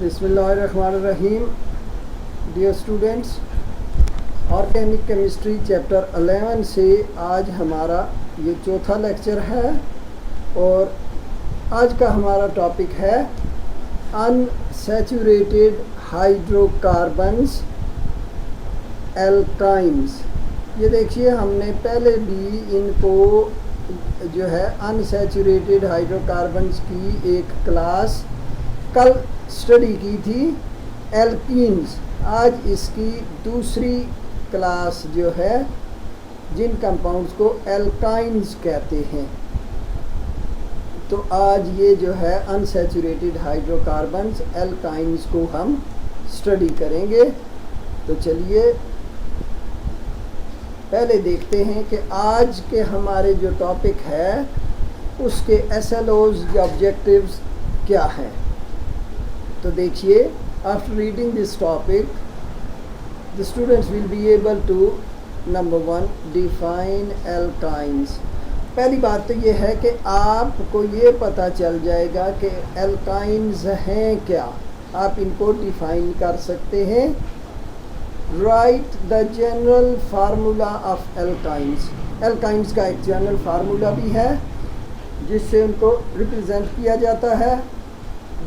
बिस्मिल्लाहिर्रहमानिर्रहीम। Dear students, organic chemistry chapter 11 से आज हमारा ये चौथा लेक्चर है और आज का हमारा टॉपिक है अनसैचुरेटेड हाइड्रोकार्बन्स एल्काइन्स। ये देखिए, हमने पहले भी इनको जो है अनसैचुरेटेड हाइड्रोकार्बन्स की एक क्लास कल स्टडी की थी, एल्कीन्स। आज इसकी दूसरी क्लास जो है जिन कंपाउंड्स को एल्काइन्स कहते हैं। तो आज ये जो है अनसैचुरेटेड हाइड्रोकार्बन्स एल्काइन्स को हम स्टडी करेंगे। तो चलिए पहले देखते हैं कि आज के हमारे जो टॉपिक है उसके SLOs या ऑब्जेक्टिव्स क्या हैं। तो देखिए, after reading this topic the students will be able to number 1 define alkynes. पहली बात तो ये है कि आपको ये पता चल जाएगा कि एल्काइन्स हैं क्या, आप इनको डिफाइन कर सकते हैं। Write the general formula of alkynes. Alkynes का एक जनरल फार्मूला भी है जिससे उनको रिप्रेजेंट किया जाता है,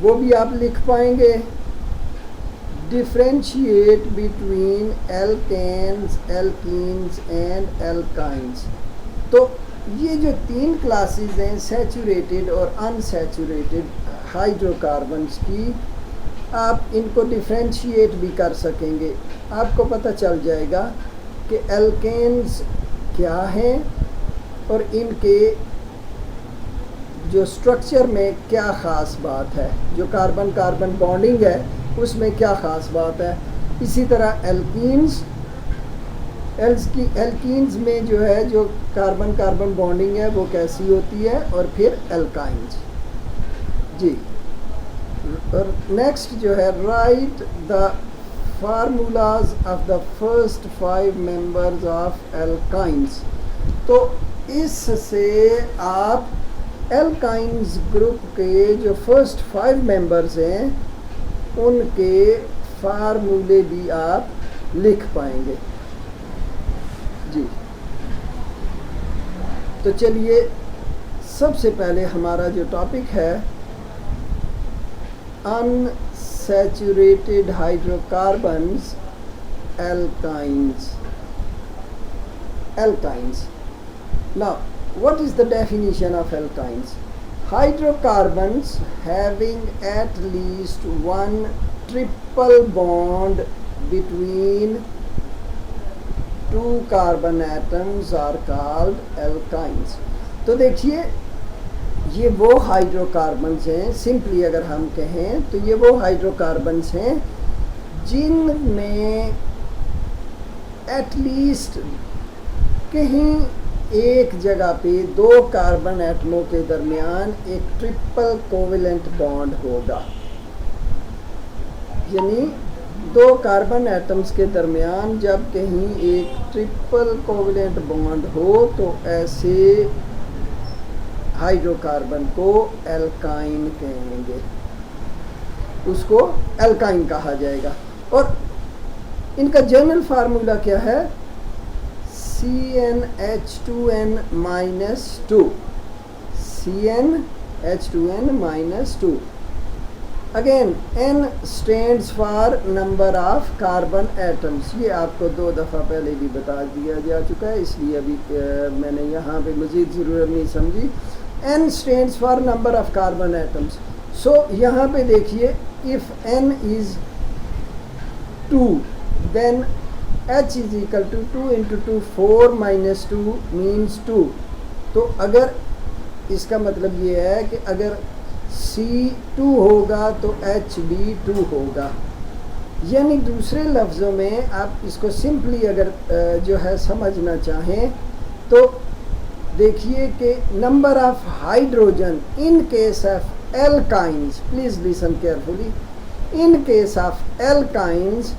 वो भी आप लिख पाएंगे। Differentiate between alkanes, alkenes and alkynes. तो ये जो तीन क्लासेस हैं, सैचुरेटेड और अनसैचुरेटेड हाइड्रोकार्बन्स की, आप इनको डिफ्रेंशिएट भी कर सकेंगे। आपको पता चल जाएगा कि एल्केन्स क्या हैं और इनके जो स्ट्रक्चर में क्या ख़ास बात है, जो कार्बन कार्बन बॉन्डिंग है उसमें क्या ख़ास बात है। इसी तरह एल्कीन्स में जो है जो कार्बन कार्बन बॉन्डिंग है वो कैसी होती है, और फिर एल्काइन्स जी। और नेक्स्ट जो है, right the formulas of the first 5 members of alkynes. तो इससे आप एल्काइन्स ग्रुप के जो फर्स्ट 5 मेंबर्स हैं उनके फार्मूले भी आप लिख पाएंगे जी। तो चलिए सबसे पहले हमारा जो टॉपिक है unsaturated hydrocarbons alkynes. Alkynes, now what is the definition of alkynes? Hydrocarbons having at least one triple bond between two carbon atoms are called alkynes. तो देखिए, ये वो हाइड्रोकार्बन्स हैं, सिंपली अगर हम कहें तो ये वो हाइड्रोकार्बन्स हैं जिनमें एटलीस्ट कहीं एक जगह पे 2 कार्बन एटमों के दरमियान एक ट्रिपल कोवेलेंट बॉन्ड होगा। यानी 2 कार्बन एटम्स के दरमियान जब कहीं एक ट्रिपल कोवेलेंट बॉन्ड हो तो ऐसे हाइड्रोकार्बन को एल्काइन कहेंगे, उसको एल्काइन कहा जाएगा। और इनका जनरल फार्मूला क्या है? CnH2n - 2। CnH2n - 2। Again n stands for number of carbon atoms. ये आपको 2 दफ़ा पहले भी बता दिया जा चुका है, इसलिए अभी मैंने यहाँ पे मज़ीद ज़रूरत नहीं समझी। n stands for number of carbon atoms. So यहाँ पे देखिए, if n is 2 then H is equal to 2 × 2 4 - 2 means 2। तो अगर इसका मतलब ये है कि अगर C2 होगा तो H भी 2 होगा। यानी दूसरे लफ्ज़ों में आप इसको सिंपली अगर जो है समझना चाहें तो देखिए कि number of hydrogen in case of alkynes, please listen carefully, in case of alkynes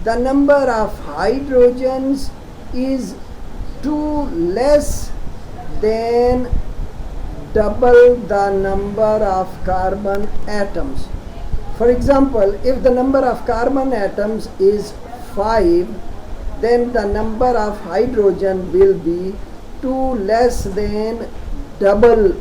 the number of hydrogens is 2 less than double the number of carbon atoms. For example, if the number of carbon atoms is 5, then the number of hydrogen will be 2 less than double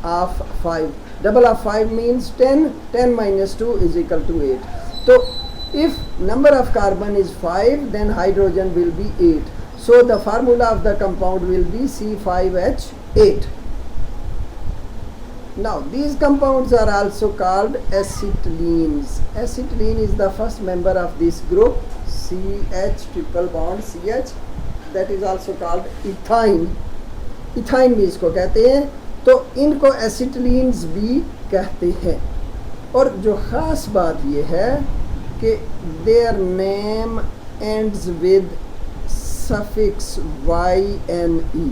of 5. Double of 5 means 10. 10 minus 2 is equal to 8. So if number of carbon is 5, then hydrogen will be 8. So the formula of the compound will be C5H8. Now these compounds are also called acetylenes. Acetylene is the first member of this group, CH triple bond CH, that is also called ethyne. Ethyne भी इसको कहते हैं, तो इनको एसिटिलीन्स भी कहते हैं। और जो ख़ास बात ये है कि their name ends with suffix YNE।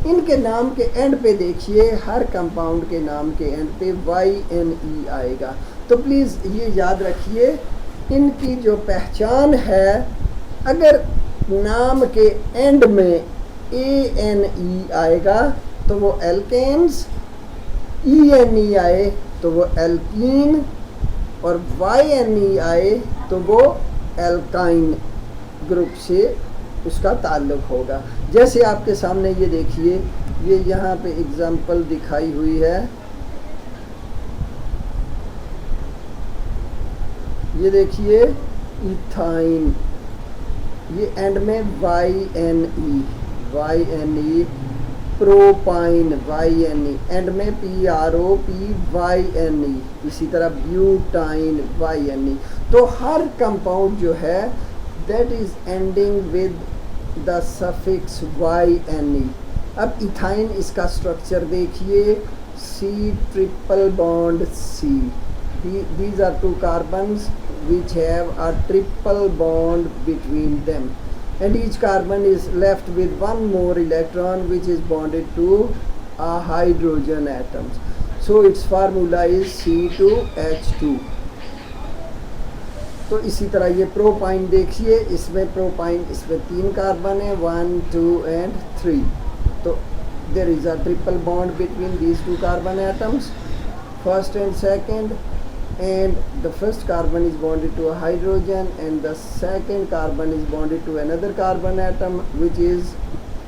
इनके नाम के एंड पे देखिए, हर कंपाउंड के नाम के एंड पे YNE आएगा। तो प्लीज़ ये याद रखिए, इनकी जो पहचान है, अगर नाम के एंड में ANE आएगा तो वो एल्केन्स, ENE आए तो वो एल्कीन, और YNE आए तो वो एल्काइन ग्रुप से उसका ताल्लुक़ होगा। जैसे आपके सामने ये देखिए, ये यहाँ पे एग्जाम्पल दिखाई हुई है, ये देखिए इथाइन, ये एंड में YNE, प्रोपाइन YNE, एंड में PROPYNE, इसी तरह ब्यूटाइन YNE। तो हर कंपाउंड जो है that is ending with the suffix YNE। अब इथाइन, इसका स्ट्रक्चर देखिए, C triple bond C। These are two carbons which have a triple bond between them, and each carbon is left with one more electron which is bonded to a hydrogen atom. So its formula is C2H2। तो इसी तरह ये propyne देखिए, इसमें propyne, इसमें 3 carbon है, 1 2 and 3। तो there is a triple bond between these 2 carbon atoms, first and second, and the first carbon is bonded to a hydrogen and the second carbon is bonded to another carbon atom which is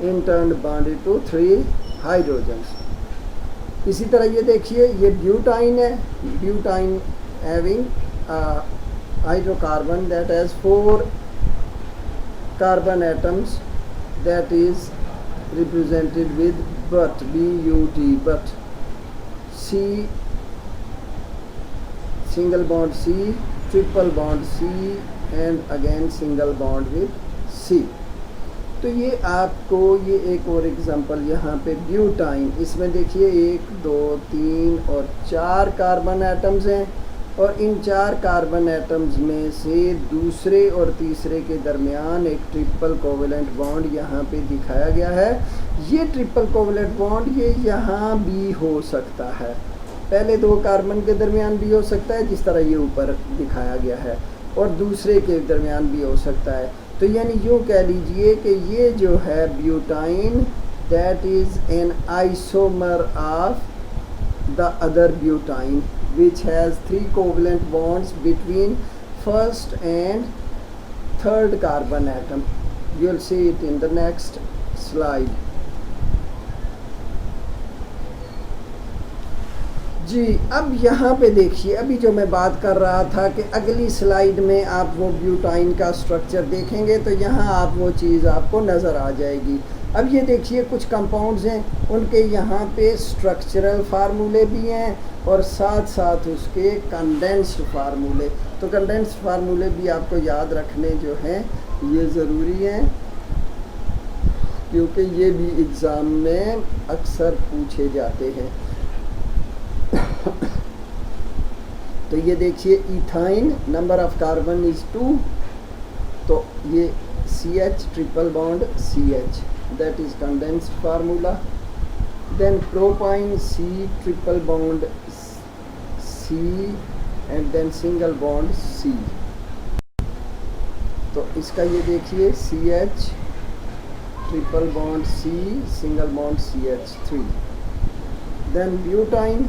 in turn bonded to 3 hydrogens। इसी तरह ये देखिए, ये butyne है, butyne having hydrocarbon that has 4 carbon atoms, that is represented with but, BUT, but C, single bond C, triple bond C, and again single bond with C। तो ये आपको, ये एक और एग्जांपल यहाँ पे ब्यूटाइन, इसमें देखिए 1 2 3 और 4 कार्बन एटम्स हैं, और इन 4 कार्बन एटम्स में से दूसरे और तीसरे के दरमियान एक ट्रिपल कोवेलेंट बॉन्ड यहाँ पे दिखाया गया है। ये ट्रिपल कोवेलेंट बॉन्ड ये यहाँ भी हो सकता है, पहले 2 कार्बन के दरमियान भी हो सकता है जिस तरह ये ऊपर दिखाया गया है, और दूसरे के दरमियान भी हो सकता है। तो यानी यूँ कह लीजिए कि ये जो है butyne, that is an isomer of the other butyne which has 3 covalent bonds between first and third carbon atom. You will see it in the next slide. जी, अब यहाँ पे देखिए, अभी जो मैं बात कर रहा था कि अगली स्लाइड में आप वो ब्यूटाइन का स्ट्रक्चर देखेंगे तो यहाँ आप वो चीज़ आपको नज़र आ जाएगी। अब ये देखिए, कुछ कंपाउंड्स हैं, उनके यहाँ पे स्ट्रक्चरल फार्मूले भी हैं और साथ साथ उसके कंडेंस्ड फार्मूले। तो कंडेंस्ड फार्मूले भी आपको याद रखने जो हैं ये ज़रूरी हैं, क्योंकि ये भी एग्ज़ाम में अक्सर पूछे जाते हैं। तो ये देखिए, ethyne, number of carbon is 2, तो ये CH triple bond CH, that is condensed formula। Then propine, C triple bond C, and then single bond C। तो इसका ये देखिए, CH triple bond C, single bond CH3. Then butane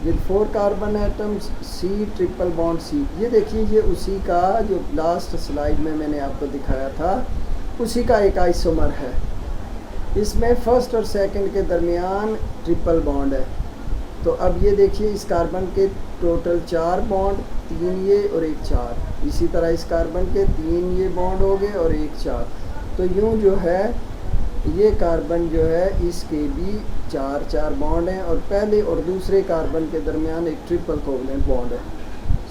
with 4 carbon atoms, C triple bond C। ये देखिए, ये उसी का जो लास्ट स्लाइड में मैंने आपको दिखाया था उसी का एक आइसोमर है। इसमें फर्स्ट और सेकंड के दरमियान ट्रिपल बॉन्ड है। तो अब ये देखिए, इस कार्बन के टोटल 4 बॉन्ड, 3 ये और 1 4। इसी तरह इस कार्बन के 3 ये बॉन्ड हो गए और 1 4। तो यूँ जो है ये कार्बन जो है इसके भी 4 4 बॉन्ड हैं और पहले और दूसरे कार्बन के दरमियान एक ट्रिपल कोवलेंट बॉन्ड है।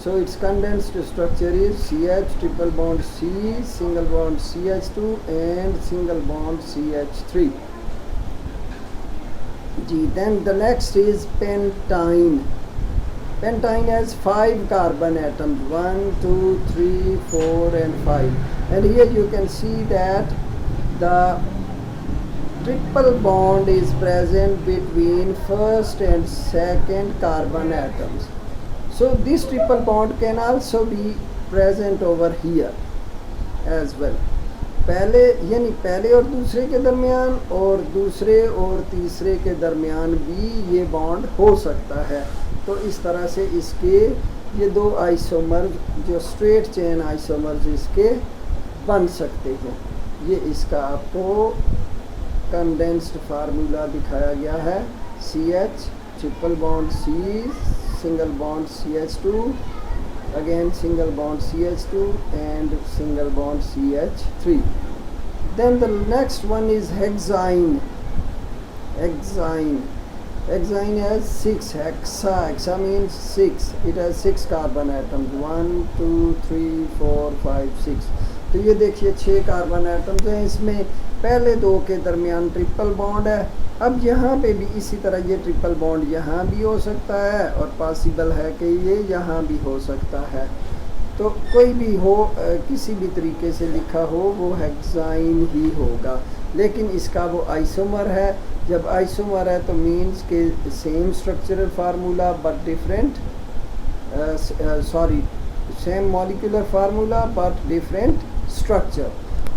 So its condensed structure is CH triple bond C, single bond CH2 and single bond CH3 जी। Then the next is pentyne. Pentyne has 5 carbon atoms, 1 2 3 4 and 5, and here you can see that the triple bond is present between first and second carbon atoms. So this triple bond can also be present over here as well. पहले यानी पहले और दूसरे के दरमियान और दूसरे और तीसरे के दरमियान भी ये बॉन्ड हो सकता है। तो इस तरह से इसके ये 2 आइसोमर जो स्ट्रेट चेन आइसोमर्स इसके बन सकते हैं। ये इसका आपको कंडेंस्ड फार्मूला दिखाया गया है। CH triple bond C, single bond CH2, again single bond CH2 and single bond CH3. Then the next one is hexane. Hexane has 6. Hexa means 6. It has 6 carbon atoms, 1 2 3 4 5 6। तो ये देखिए 6 carbon atoms हैं। इसमें पहले 2 के दरमियान triple bond है। अब यहाँ पे भी इसी तरह ये ट्रिपल बॉन्ड यहाँ भी हो सकता है और पॉसिबल है कि ये यहाँ भी हो सकता है। तो कोई भी हो, किसी भी तरीके से लिखा हो वो हेक्साइन ही होगा। लेकिन इसका वो आइसोमर है। जब आइसोमर है तो मीन्स के same structural formula but different, same molecular formula but different structure.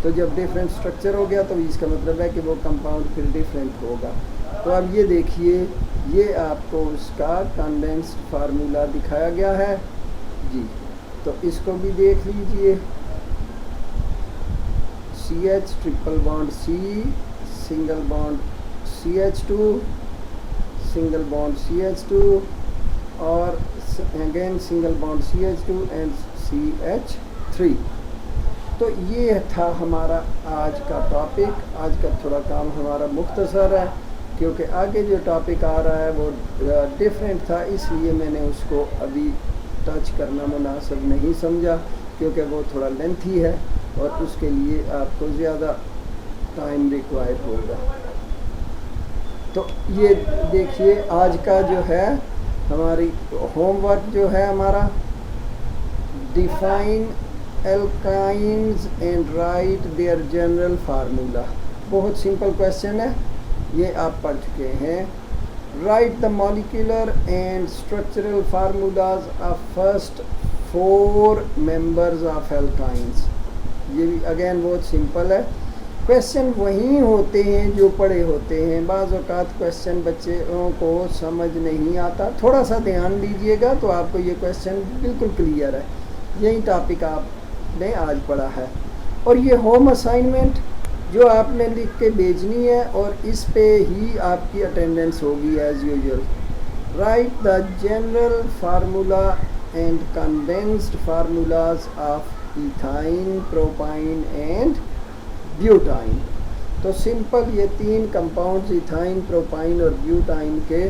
तो जब डिफरेंट स्ट्रक्चर हो गया तो इसका मतलब है कि वो कंपाउंड फिर डिफरेंट होगा। तो अब ये देखिए, ये आपको उसका कंडेंस्ड फार्मूला दिखाया गया है जी। तो इसको भी देख लीजिए। CH triple bond C, single bond CH2, single bond CH2 और again single bond CH2 and CH3। तो ये था हमारा आज का टॉपिक। आज का थोड़ा काम हमारा मुख्तसर है क्योंकि आगे जो टॉपिक आ रहा है वो डिफरेंट था, इसलिए मैंने उसको अभी टच करना मुनासिब नहीं समझा क्योंकि वो थोड़ा लेंथी है और उसके लिए आपको ज़्यादा टाइम रिक्वायर होगा। तो ये देखिए, आज का जो है हमारी होमवर्क जो है हमारा, define alkynes and write their general formula. बहुत सिंपल क्वेश्चन है, ये आप पढ़ चुके हैं। Write the molecular and structural formulas of first 4 members of alkynes. ये भी अगेन बहुत सिंपल है। क्वेश्चन वही होते हैं जो पढ़े होते हैं। बाज़ औक़ात क्वेश्चन बच्चों को समझ नहीं आता, थोड़ा सा ध्यान दीजिएगा तो आपको ये क्वेश्चन बिल्कुल क्लियर है। यही टॉपिक आपने आज पढ़ा है और ये होम असाइनमेंट जो आपने लिख के भेजनी है और इस पे ही आपकी अटेंडेंस होगी as usual. Right the general formula and condensed formulas of ethyne, propyne and butyne. तो सिंपल ये 3 कंपाउंड्स इथाइन, प्रोपाइन और ब्यूटाइन के,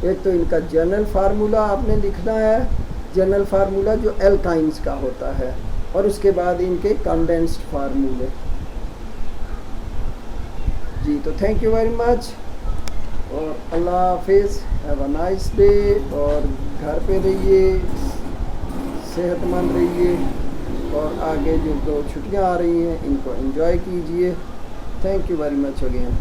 एक तो इनका जनरल फार्मूला आपने लिखना है, जनरल फार्मूला जो एल्काइंस का होता है, और उसके बाद इनके कंडेंस्ड फार्मूले जी। तो थैंक यू वेरी मच और अल्लाह हाफिज़, हैव अ नाइस डे। और घर पे रहिए, सेहतमंद रहिए और आगे जो 2 छुट्टियां आ रही हैं इनको एंजॉय कीजिए। Thank you very much again.